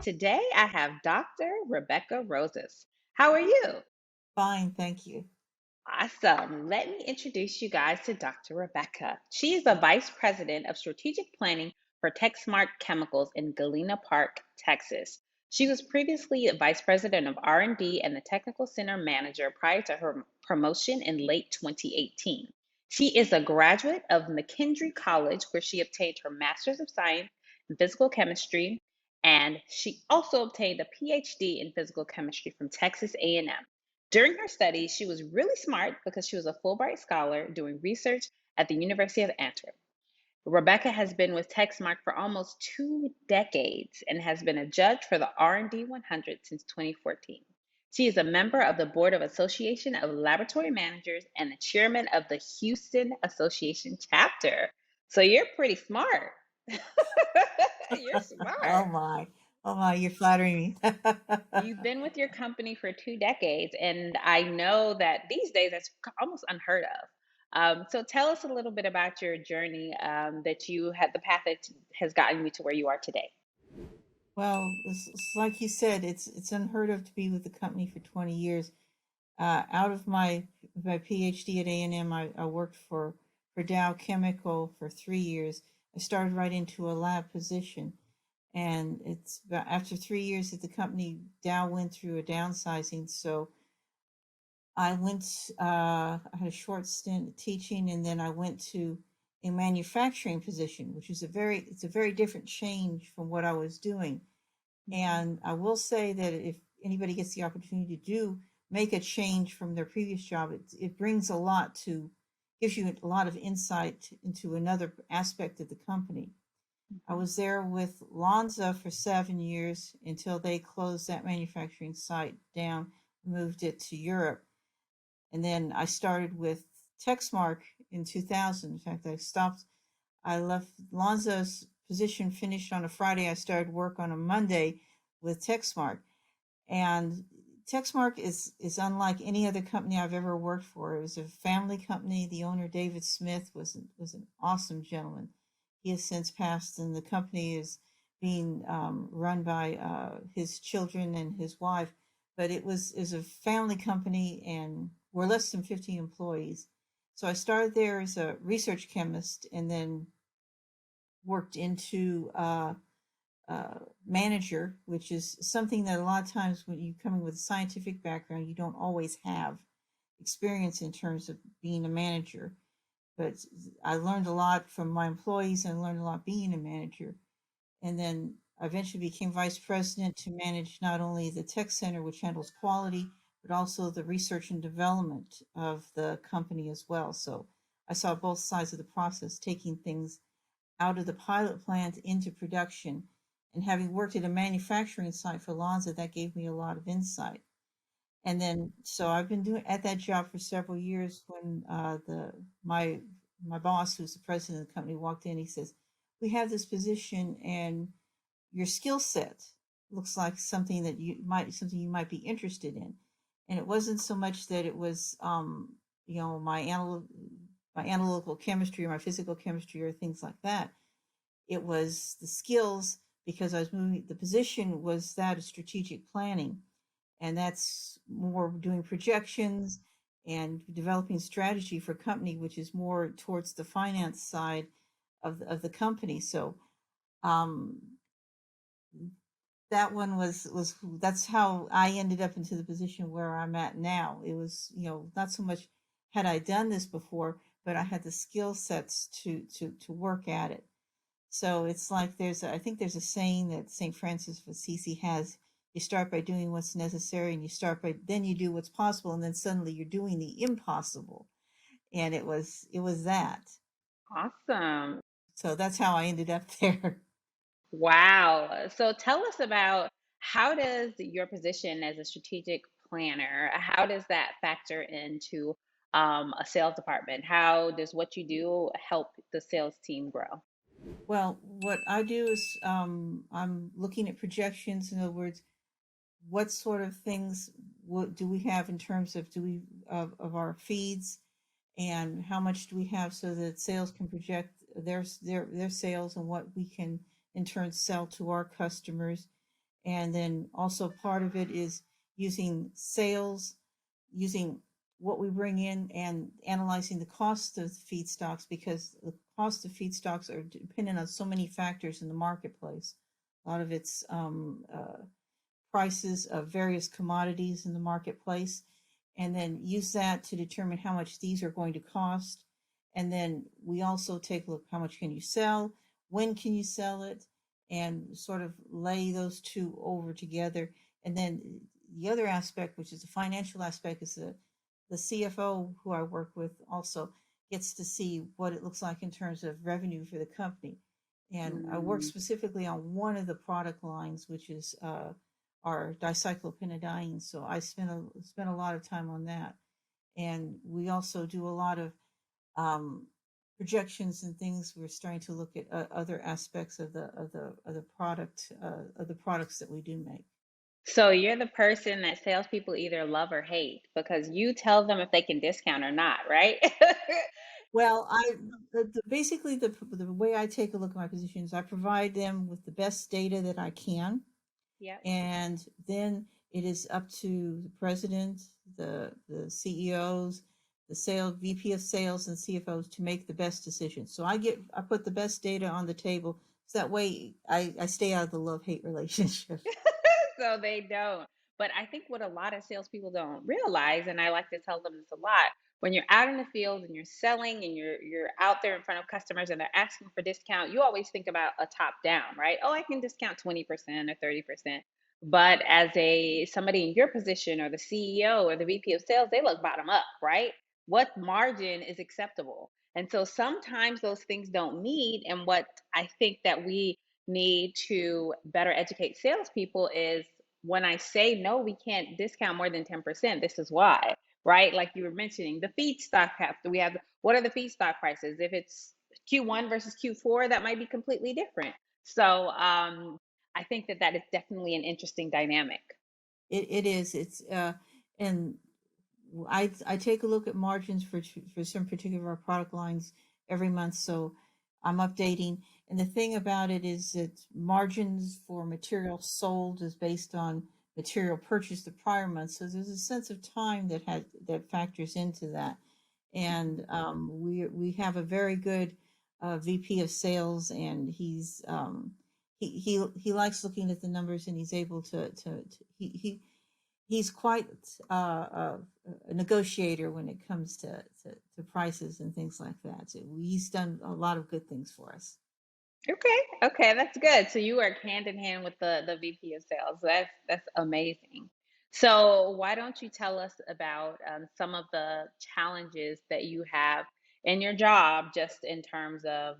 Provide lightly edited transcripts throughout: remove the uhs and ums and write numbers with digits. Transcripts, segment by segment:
Today I have Dr. Rebecca Rosas. How are you? Fine, thank you. Awesome. Let me introduce you guys to Dr. Rebecca. She is the Vice President of Strategic Planning for Texmark Chemicals in Galena Park, Texas. She was previously a Vice President of R&D and the Technical Center Manager prior to her promotion in late 2018. She is a graduate of McKendree College, where she obtained her Master's of Science in Physical Chemistry, and she also obtained a Ph.D. in Physical Chemistry from Texas A&M. During her studies, she was really smart because she was a Fulbright scholar doing research at the University of Antwerp. Rebecca has been with Texmark for almost 2 decades and has been a judge for the R&D 100 since 2014. She is a member of the Board of Association of Laboratory Managers and the chairman of the Houston Association chapter. So you're pretty smart. You're Oh smart. my, oh my, you're flattering me. You've been with your company for 2 decades, and I know that these days that's almost unheard of. So tell us a little bit about your journey, that you had, the path that has gotten you to where you are today. Well, it's like you said, it's unheard of to be with the company for 20 years. Out of my PhD at A&M, I worked for Dow Chemical for 3 years. I started right into a lab position, and it's about after 3 years at the company, Dow went through a downsizing. So I had a short stint teaching, and then I went to a manufacturing position, which is it's a very different change from what I was doing. Mhm. And I will say that if anybody gets the opportunity to make a change from their previous job, it brings a lot gives you a lot of insight into another aspect of the company. I Mhm. was there with Lonza for 7 years until they closed that manufacturing site down, moved it to Europe. And then I started with Texmark in 2000. In fact, I left Lonzo's position finished on a Friday. I started work on a Monday with Texmark. And Texmark is unlike any other company I've ever worked for. It was a family company. The owner, David Smith, was an awesome gentleman. He has since passed, and the company is being run by his children and his wife. But it was is a family company, and we're less than 50 employees. So I started there as a research chemist, and then worked into manager, which is something that a lot of times when you come in with a scientific background, you don't always have experience in terms of being a manager. But I learned a lot from my employees and learned a lot being a manager. And then I eventually became vice president to manage not only the tech center, which handles quality, but also the research and development of the company as well. So I saw both sides of the process, taking things out of the pilot plant into production. And having worked at a manufacturing site for Lonza, that gave me a lot of insight. And then, so I've been doing at that job for several years. When the my boss, who's the president of the company, walked in, he says, "We have this position, and your skill set looks like something you might be interested in." And it wasn't so much that it was my analytical chemistry or my physical chemistry or things like that. It was the skills, because I was moving. The position was that of strategic planning, and that's more doing projections and developing strategy for company, which is more towards the finance side of the company. So um, that one was that's how I ended up into the position where I'm at now. It was, not so much had I done this before, but I had the skill sets to work at it. So it's like I think there's a saying that St. Francis of Assisi has: you start by doing what's necessary, and then you do what's possible, and then suddenly you're doing the impossible. And it was that. Awesome. So that's how I ended up there. Wow. So tell us about, how does your position as a strategic planner, how does that factor into a sales department? How does what you do help the sales team grow? Well, what I do is I'm looking at projections. In other words, what sort of things do we have in terms of do we of our feeds, and how much do we have so that sales can project their sales and what we can in turn sell to our customers. And then also part of it is using sales, using what we bring in and analyzing the cost of feedstocks, because the cost of feedstocks are dependent on so many factors in the marketplace. A lot of it's prices of various commodities in the marketplace, and then use that to determine how much these are going to cost. And then we also take a look, how much can you sell, when can you sell it, and sort of lay those two over together. And then the other aspect, which is the financial aspect, is the CFO who I work with also gets to see what it looks like in terms of revenue for the company. And I work Mm. specifically on one of the product lines, which is our dicyclopentadiene. So I spent a lot of time on that. And we also do a lot of um, projections and things. We're starting to look at other aspects of the product of the products that we do make. So you're the person that salespeople either love or hate because you tell them if they can discount or not, right? Well, basically the way I take a look at my positions, I provide them with the best data that I can, Yep. and then it is up to the president, the CEOs, the sales VP of sales, and CFOs to make the best decisions. So I put the best data on the table, so that way I stay out of the love hate relationship. So they don't. But I think what a lot of salespeople don't realize, and I like to tell them this a lot, when you're out in the field and you're selling and you're out there in front of customers and they're asking for discount, you always think about a top down, right? Oh, I can discount 20% or 30%. But as a somebody in your position or the CEO or the VP of sales, they look bottom up, right? What margin is acceptable? And so sometimes those things don't meet. And what I think that we need to better educate salespeople is when I say no, we can't discount more than 10%. This is why, right? Like you were mentioning, the feedstock have to, we have, what are the feedstock prices? If it's Q1 versus Q4, that might be completely different. So I think that that is definitely an interesting dynamic. It is. It's and I take a look at margins for some particular product lines every month, so I'm updating. And the thing about it is that margins for material sold is based on material purchased the prior month, so there's a sense of time that factors into that. Mhm. And we have a very good VP of sales, and he likes looking at the numbers, and he's able he's quite a negotiator when it comes to prices and things like that. So he's done a lot of good things for us. Okay, okay, that's good. So you work hand in hand with the VP of sales. That's amazing. So why don't you tell us about some of the challenges that you have in your job, just in terms of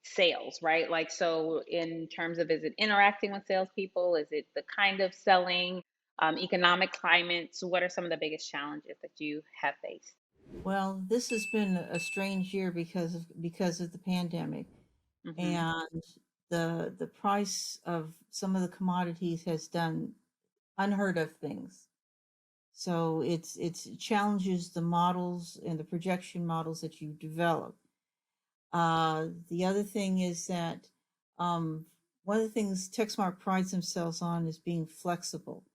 sales, right? Like, so in terms of, is it interacting with salespeople? Is it the kind of selling, economic climates? What are some of the biggest challenges that you have faced? Well, this has been a strange year because of the pandemic, Hmm. and the price of some of the commodities has done unheard of things. So it's challenges the models and the projection models that you develop. The other thing is that um, one of the things Texmark prides themselves on is being flexible,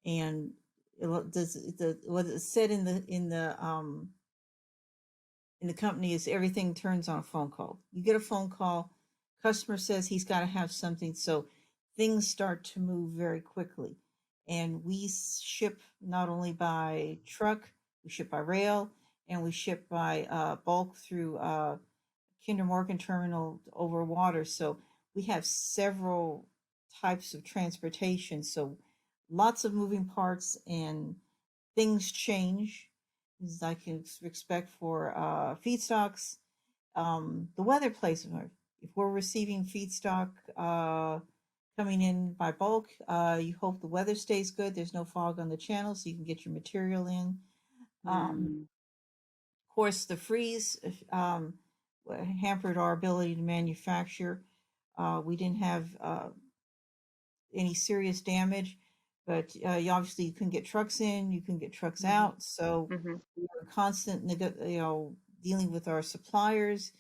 and what is said in the company is everything turns on a phone call. You get a phone call, customer says he's got to have something, so things start to move very quickly. And we ship not only by truck, we ship by rail, and we ship by bulk through Kinder Morgan terminal over water. So we have several types of transportation. So lots of moving parts, and things change, as I can expect for feedstocks. The weather plays a part. If we're receiving feedstock coming in by bulk, you hope the weather stays good. There's no fog on the channel, so you can get your material in. Mm. Of course, the freeze hampered our ability to manufacture. We didn't have any serious damage, but obviously you couldn't get trucks in, you couldn't get trucks Hmm. out. So Hmm. we were constant, dealing with our suppliers,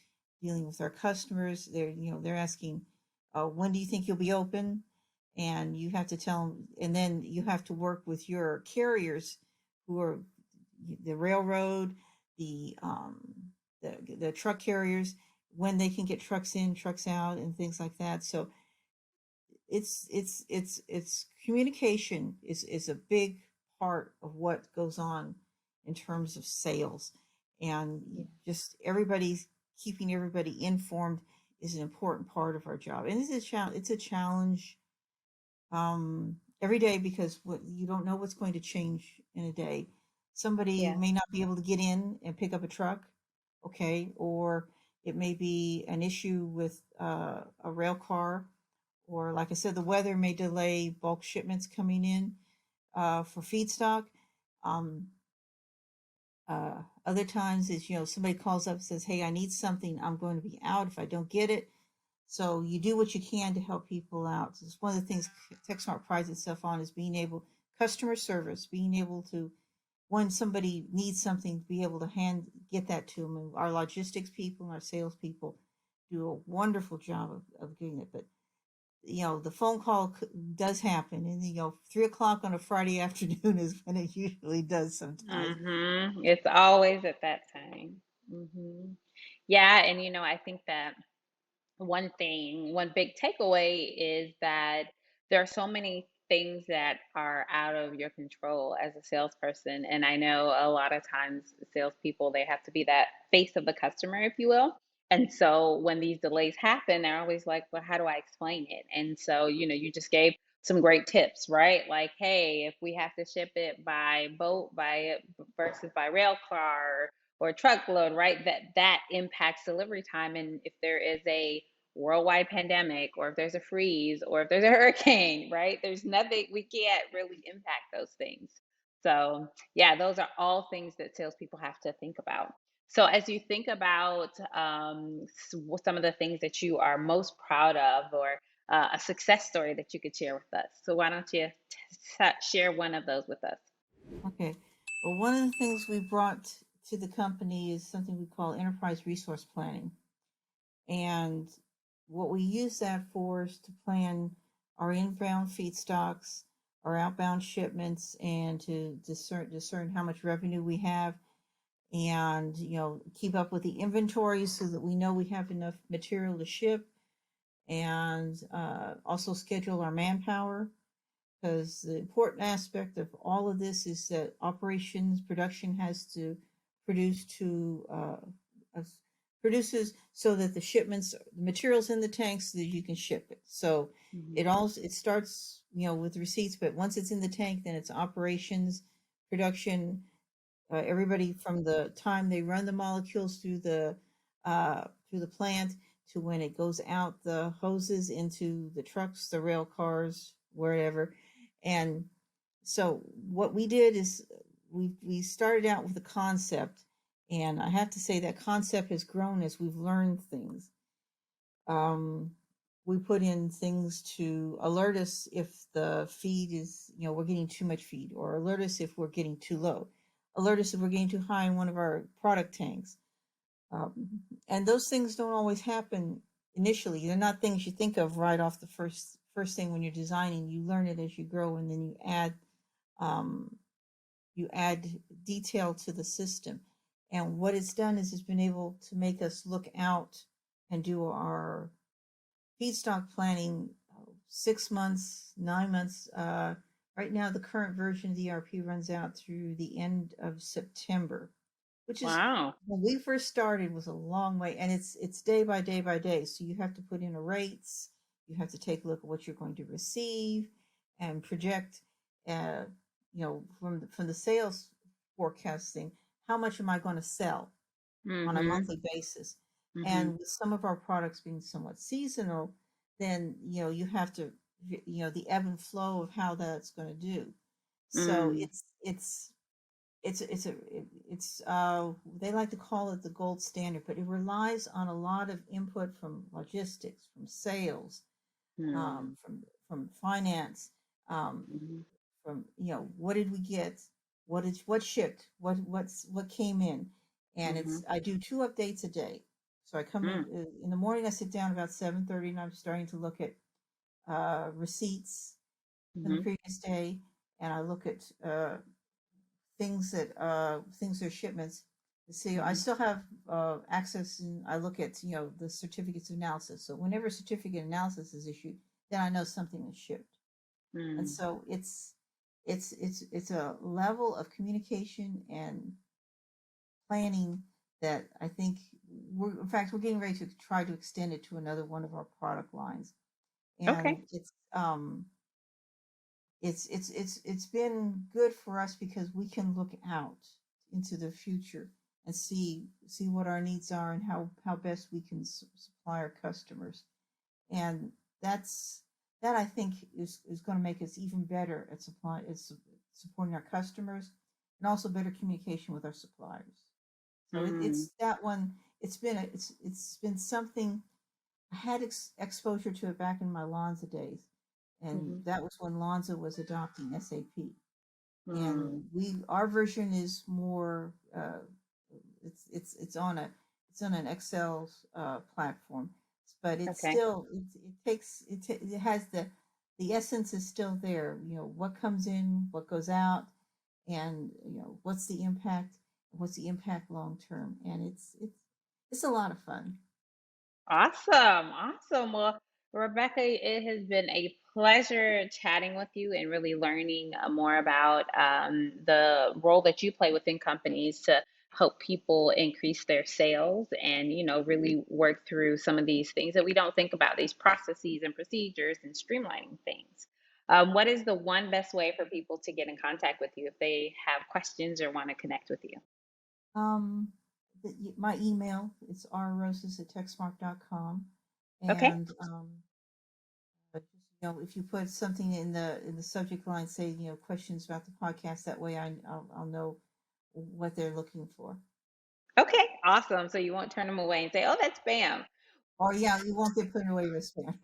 dealing with our customers. They're asking, when do you think you'll be open? and you have to tell them, and then you have to work with your carriers, who are the railroad, the um, the truck carriers, when they can get trucks in, trucks out, and things like that. So it's communication is a big part of what goes on in terms of sales, and Yeah. just everybody's keeping everybody informed is an important part of our job, and it's a challenge every day, because what you don't know what's going to change in a day. Somebody Yeah. may not be able to get in and pick up a truck, okay, or it may be an issue with a rail car, or like I said, the weather may delay bulk shipments coming in for feedstock. Um, Other times is, somebody calls up and says, "Hey, I need something. I'm going to be out if I don't get it." So you do what you can to help people out. It's one of the things TechSmart prides itself on, is being able, customer service, being able to, when somebody needs something, to be able to get that to them. And our logistics people and our sales people do a wonderful job of doing it. But the phone call does happen, and 3 o'clock on a Friday afternoon is when it usually does sometimes. It's always at that time. Yeah, and I think that one big takeaway is that there are so many things that are out of your control as a salesperson. And I know a lot of times salespeople, they have to be that face of the customer, if you will. And so when these delays happen, they're always like, well, how do I explain it? And so, you just gave some great tips, right? Like, hey, if we have to ship it by boat, versus by rail car or truckload, right? That impacts delivery time. And if there is a worldwide pandemic, or if there's a freeze, or if there's a hurricane, right? There's nothing, we can't really impact those things. So, yeah, those are all things that salespeople have to think about. So, as you think about some of the things that you are most proud of, or a success story that you could share with us, so why don't you share one of those with us? Okay. Well, one of the things we brought to the company is something we call enterprise resource planning. And what we use that for is to plan our inbound feedstocks, our outbound shipments, and to discern how much revenue we have, and keep up with the inventory so that we know we have enough material to ship, and also schedule our manpower, because the important aspect of all of this is that production has to produce to produces so that the materials in the tanks, so that you can ship it. So Mhm. it starts with receipts, but once it's in the tank, then it's operations, production, everybody from the time they run the molecules through the plant, to when it goes out the hoses into the trucks, the rail cars, wherever. And so what we did is we started out with a concept, and I have to say that concept has grown as we've learned things. Um, we put in things to alert us if the feed is, we're getting too much feed, or alert us if we're getting too low, alert us if we're getting too high in one of our product tanks. And those things don't always happen initially. They're not things you think of right off the first thing when you're designing. You learn it as you grow, and then um, you add detail to the system. And what it's done is it's been able to make us look out and do our feedstock planning 6 months, 9 months. Right now, the current version of the ERP runs out through the end of September, which is, Wow. when we first started, was a long way, and it's day by day by day. So you have to put in a rates, you have to take a look at what you're going to receive, and project, from the sales forecasting, how much am I going to sell on a Mhm. monthly basis. Mhm. And with some of our products being somewhat seasonal, then you have to, the ebb and flow of how that's going to do. So Mm. it's they like to call it the gold standard, but it relies on a lot of input from logistics, from sales, Mm. from finance, um, Mhm. from what did we get, what shipped, what came in. And Mhm. I do 2 updates a day. So I come Mm. in the morning, I sit down about 7:30, and I'm starting to look at receipts from the Hmm. previous day, and I look at things are shipments. See, I Hmm. still have access, and I look at the certificates of analysis. So whenever a certificate of analysis is issued, then I know something is shipped. And Mm. so it's a level of communication and planning that I think in fact we're getting ready to try to extend it to another one of our product lines. And Okay. it's been good for us because we can look out into the future and see what our needs are and how best we can supply our customers. And that's that I think is going to make us even better at supporting our customers and also better communication with our suppliers. So Mm. it's that one. It's been something I had exposure to it back in my Lonza days, and Hmm. that was when Lonza was adopting SAP. And Mm. we our version is more it's on a it's on an Excel platform, but it's Okay. still it has the essence is still there. What comes in, what goes out, and what's the impact long term, and it's a lot of fun. Awesome. Awesome. Well, Rebecca, it has been a pleasure chatting with you and really learning more about the role that you play within companies to help people increase their sales and, really work through some of these things that we don't think about, these processes and procedures and streamlining things. What is the one best way for people to get in contact with you if they have questions or want to connect with you? Um, my email is rroses@texmark.com, Okay. and but if you put something in the subject line, say questions about the podcast, that way I'll know what they're looking for. Okay. Awesome. So you won't turn them away and say, oh, that's spam. Or yeah, you won't get put away with spam.